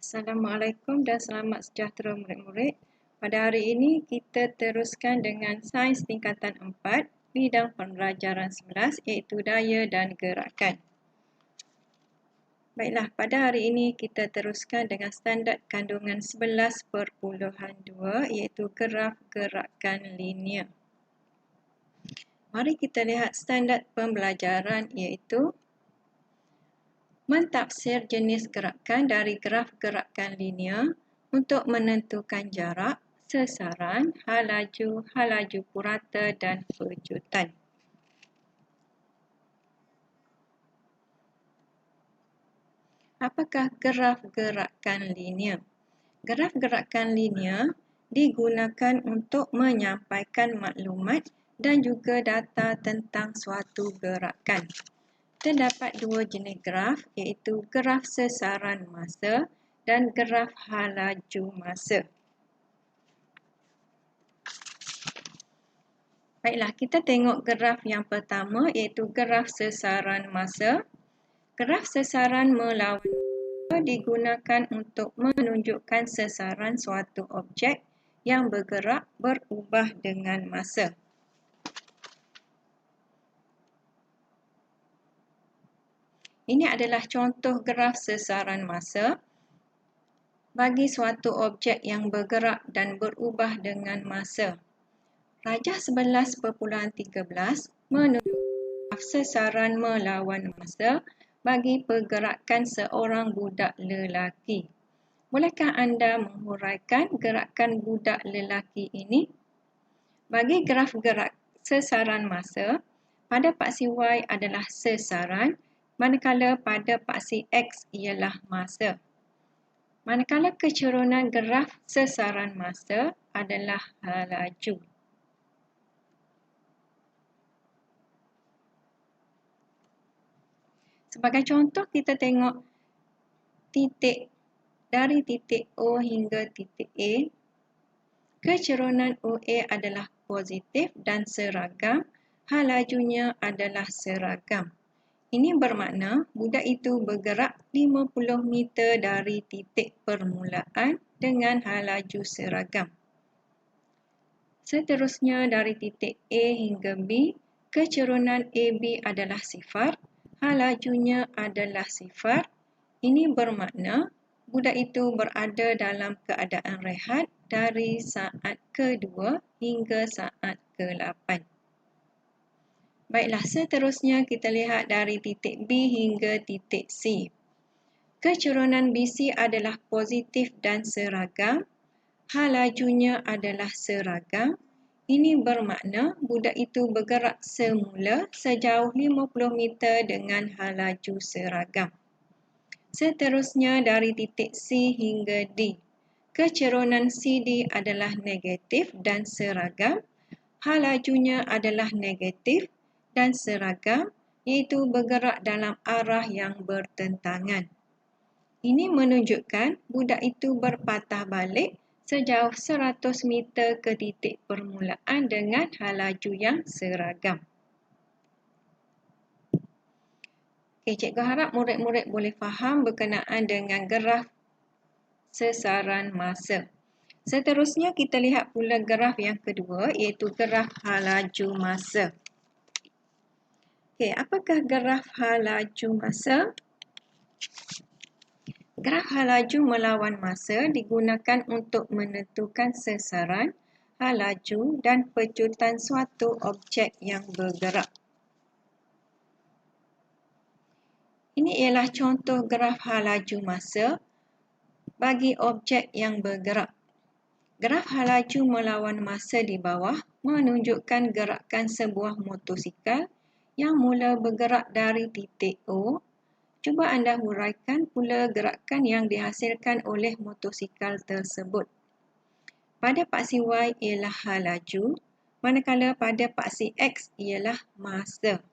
Assalamualaikum dan selamat sejahtera murid-murid. Pada hari ini kita teruskan dengan sains tingkatan 4, bidang pembelajaran 11 iaitu daya dan gerakan. Baiklah, pada hari ini kita teruskan dengan standard kandungan 11.2 iaitu graf gerakan linear. Mari kita lihat standard pembelajaran iaitu mentafsir jenis gerakan dari graf gerakan linear untuk menentukan jarak, sesaran, hal laju purata dan pejutan. Apakah graf gerakan linear? Graf gerakan linear digunakan untuk menyampaikan maklumat dan juga data tentang suatu gerakan. Terdapat dua jenis graf iaitu graf sesaran masa dan graf hal laju masa. Baiklah, kita tengok graf yang pertama iaitu graf sesaran masa. Graf sesaran melawan masa digunakan untuk menunjukkan sesaran suatu objek yang bergerak berubah dengan masa. Ini adalah contoh graf sesaran masa bagi suatu objek yang bergerak dan berubah dengan masa. Rajah 11.13 menunjukkan graf sesaran melawan masa bagi pergerakan seorang budak lelaki. Bolehkah anda menghuraikan gerakan budak lelaki ini? Bagi graf sesaran masa, pada paksi Y adalah sesaran, manakala pada paksi X ialah masa. Manakala kecerunan graf sesaran masa adalah hal laju. Sebagai contoh, kita tengok titik dari titik O hingga titik A. Kecerunan OA adalah positif dan seragam, hal lajunya adalah seragam. Ini bermakna budak itu bergerak 50 meter dari titik permulaan dengan hal laju seragam. Seterusnya dari titik A hingga B, kecerunan AB adalah sifar, hal lajunya adalah sifar. Ini bermakna budak itu berada dalam keadaan rehat dari saat kedua hingga saat ke-8. Baiklah, seterusnya kita lihat dari titik B hingga titik C. Kecerunan BC adalah positif dan seragam. Hal lajunya adalah seragam. Ini bermakna budak itu bergerak semula sejauh 50 meter dengan hal laju seragam. Seterusnya dari titik C hingga D. Kecerunan CD adalah negatif dan seragam. Hal lajunya adalah negatif dan seragam, iaitu bergerak dalam arah yang bertentangan. Ini menunjukkan budak itu berpatah balik sejauh 100 meter ke titik permulaan dengan hal laju yang seragam. Cikgu harap murid-murid boleh faham berkenaan dengan graf sesaran masa. Seterusnya kita lihat pula graf yang kedua iaitu graf hal laju masa. Apakah graf hal laju masa? Graf hal laju melawan masa digunakan untuk menentukan sesaran, hal laju dan pejutan suatu objek yang bergerak. Ini ialah contoh graf hal laju masa bagi objek yang bergerak. Graf hal laju melawan masa di bawah menunjukkan gerakan sebuah motosikal yang mula bergerak dari titik O. Cuba anda huraikan pula gerakan yang dihasilkan oleh motosikal tersebut. Pada paksi Y ialah hal laju, manakala pada paksi X ialah masa.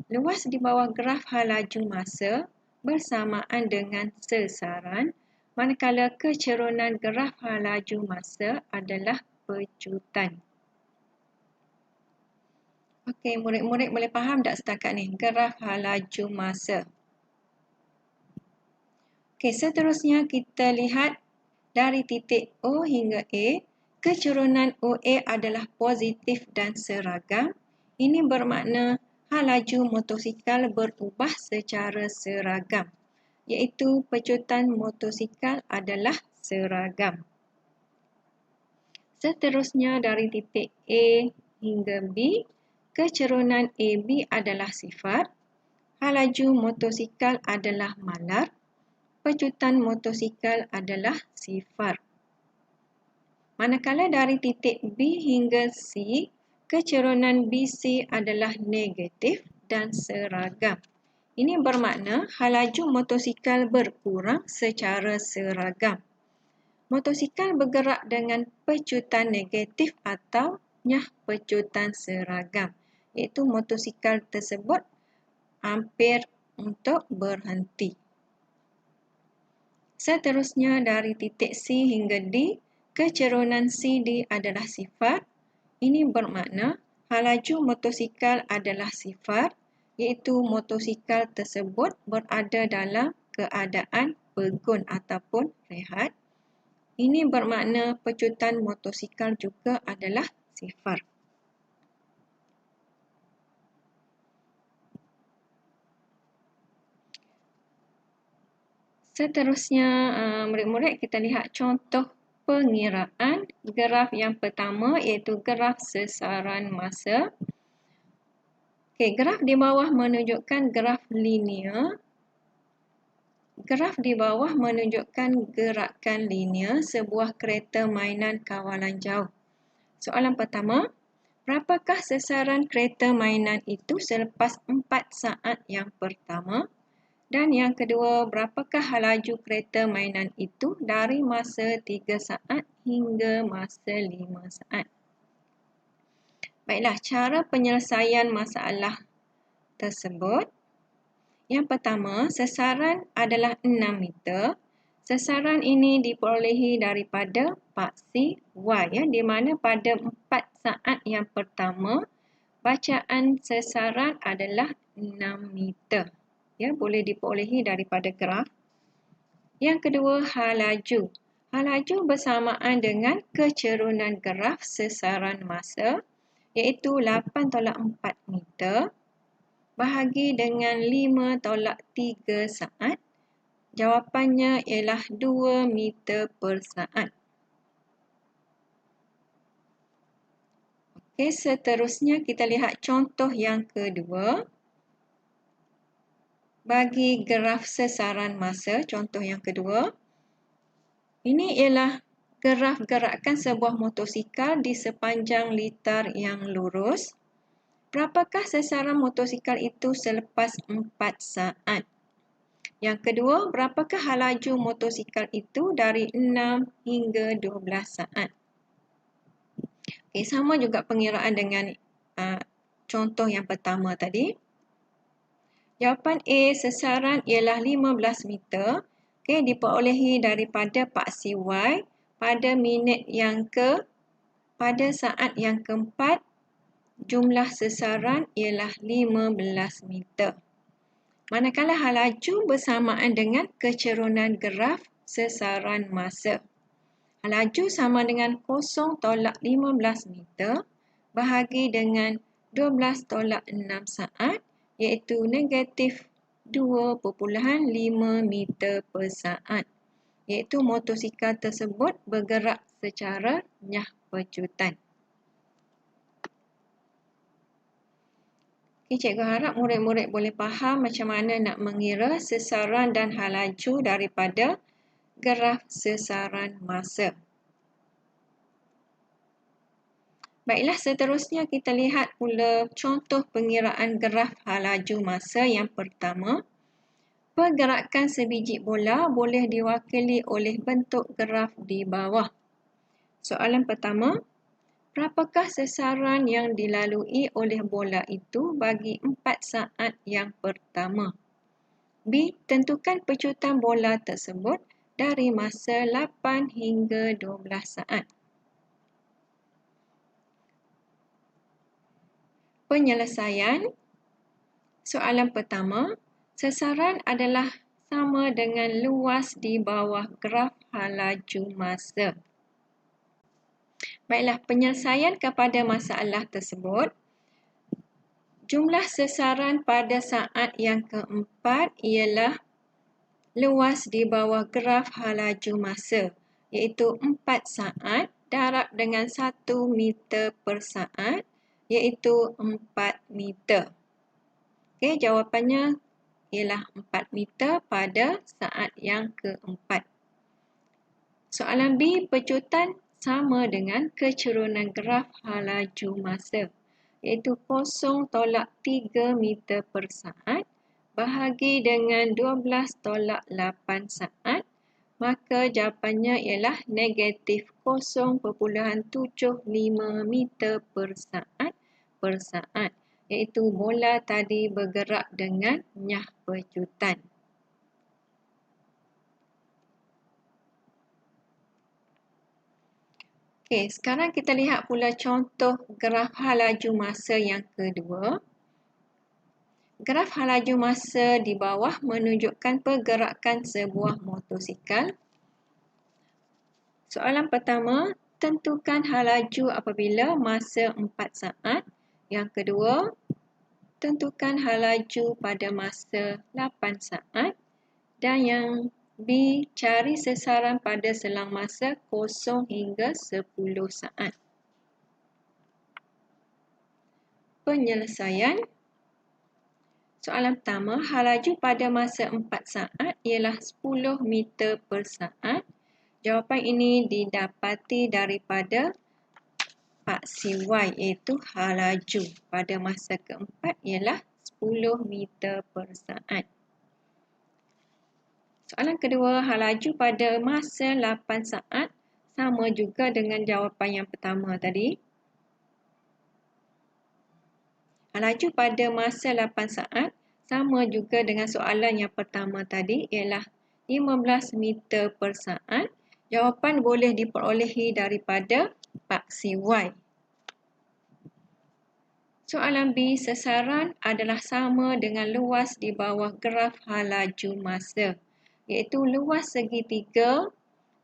Luas di bawah graf hal laju masa bersamaan dengan sesaran, manakala kecerunan graf hal laju masa adalah pejutan. Okey, murid-murid boleh faham tak setakat ni graf hal laju masa? Okey, seterusnya kita lihat dari titik O hingga A, kecurunan OA adalah positif dan seragam. Ini bermakna hal laju motosikal berubah secara seragam, iaitu pecutan motosikal adalah seragam. Seterusnya dari titik A hingga B, kecurunan AB adalah sifar, hal laju motosikal adalah malar, pecutan motosikal adalah sifar. Manakala dari titik B hingga C, kecurunan BC adalah negatif dan seragam. Ini bermakna hal laju motosikal berkurang secara seragam. Motosikal bergerak dengan pecutan negatif atau pecutan seragam, iaitu motosikal tersebut hampir untuk berhenti. Seterusnya dari titik C hingga D, kecurunan CD adalah sifar. Ini bermakna hal laju motosikal adalah sifar, iaitu motosikal tersebut berada dalam keadaan pegun ataupun rehat. Ini bermakna pecutan motosikal juga adalah sifar. Seterusnya, murid-murid kita lihat contoh pengiraan graf yang pertama iaitu graf sesaran masa. Okey, graf di bawah menunjukkan graf linear. Graf di bawah menunjukkan gerakan linear sebuah kereta mainan kawalan jauh. Soalan pertama, berapakah sesaran kereta mainan itu selepas 4 saat yang pertama? Dan yang kedua, berapakah laju kereta mainan itu dari masa 3 saat hingga masa 5 saat? Baiklah, cara penyelesaian masalah tersebut. Yang pertama, sesaran adalah 6 meter. Sesaran ini diperolehi daripada paksi Y, di mana pada 4 saat yang pertama, bacaan sesaran adalah 6 meter. Boleh diperolehi daripada graf. Yang kedua, hal laju. Hal laju bersamaan dengan kecerunan graf sesaran masa, iaitu 8/4 meter bahagi dengan 5/3 saat. Jawapannya ialah 2 meter per saat. Okey, seterusnya kita lihat contoh yang kedua. Bagi graf sesaran masa, contoh yang kedua. Ini ialah graf gerakan sebuah motosikal di sepanjang litar yang lurus. Berapakah sesaran motosikal itu selepas 4 saat? Yang kedua, berapakah hal laju motosikal itu dari 6 hingga 12 saat? Okey, sama juga pengiraan dengan contoh yang pertama tadi. Jawapan A, sesaran ialah 15 meter. Okey, diperolehi daripada paksi Y pada pada saat yang keempat, jumlah sesaran ialah 15 meter. Manakala hal laju bersamaan dengan kecerunan graf sesaran masa. Hal laju sama dengan 0.15 meter bahagi dengan 12/6 saat, iaitu negatif 2.5 meter per saat. Iaitu motosikal tersebut bergerak secara pecutan. Cikgu harap murid-murid boleh faham macam mana nak mengira sesaran dan hal laju daripada graf sesaran masa. Baiklah, seterusnya kita lihat pula contoh pengiraan graf hal laju masa yang pertama. Pergerakan sebiji bola boleh diwakili oleh bentuk graf di bawah. Soalan pertama, berapakah sesaran yang dilalui oleh bola itu bagi 4 saat yang pertama? B. Tentukan pecutan bola tersebut dari masa 8 hingga 12 saat. Penyelesaian. Soalan pertama, sesaran adalah sama dengan luas di bawah graf halaju masa. Baiklah, penyelesaian kepada masalah tersebut. Jumlah sasaran pada saat yang keempat ialah luas di bawah graf halaju masa, iaitu 4 saat darab dengan 1 meter per saat, iaitu 4 meter. Okey, jawapannya ialah 4 meter pada saat yang keempat. Soalan B, pecutan sama dengan kecerunan graf halaju masa, iaitu 0.3 meter per saat bahagi dengan 12.8 saat, maka jawapannya ialah negatif 0.75 meter per saat, iaitu bola tadi bergerak dengan nyah pecutan. Okey, sekarang kita lihat pula contoh graf halaju masa yang kedua. Graf halaju masa di bawah menunjukkan pergerakan sebuah motosikal. Soalan pertama, tentukan halaju apabila masa 4 saat. Yang kedua, tentukan halaju pada masa 8 saat. Dan yang B, cari sasaran pada selang masa 0 hingga 10 saat. Penyelesaian. Soalan pertama, halaju pada masa 4 saat ialah 10 meter per saat. Jawapan ini didapati daripada paksi Y, iaitu halaju pada masa keempat ialah 10 meter per saat. Soalan kedua, halaju pada masa 8 saat sama juga dengan jawapan yang pertama tadi. Halaju pada masa 8 saat sama juga dengan soalan yang pertama tadi ialah 15 meter per saat. Jawapan boleh diperolehi daripada paksi Y. Soalan B, sasaran adalah sama dengan luas di bawah graf halaju masa, iaitu luas segitiga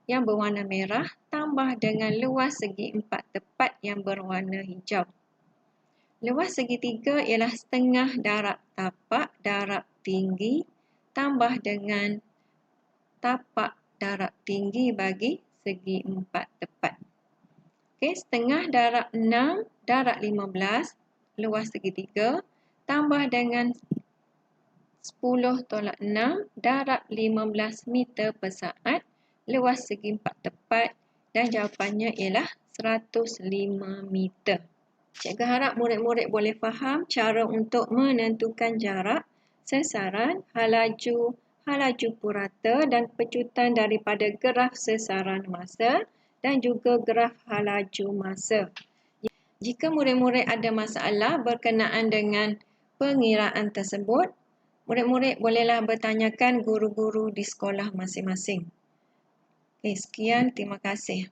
yang berwarna merah tambah dengan luas segi empat tepat yang berwarna hijau. Luas segitiga ialah setengah darab tapak darab tinggi tambah dengan tapak darab tinggi bagi segi empat tepat. Okey, setengah darab 6 darab 15 luas segitiga tambah dengan 10 tolak 6 darab 15 meter per saat luas segi empat tepat dan jawapannya ialah 105 meter. Cikgu harap murid-murid boleh faham cara untuk menentukan jarak, sasaran, halaju purata dan pecutan daripada graf sasaran masa dan juga graf halaju masa. Jika murid-murid ada masalah berkenaan dengan pengiraan tersebut, murid-murid bolehlah bertanyakan guru-guru di sekolah masing-masing. Sekian, terima kasih.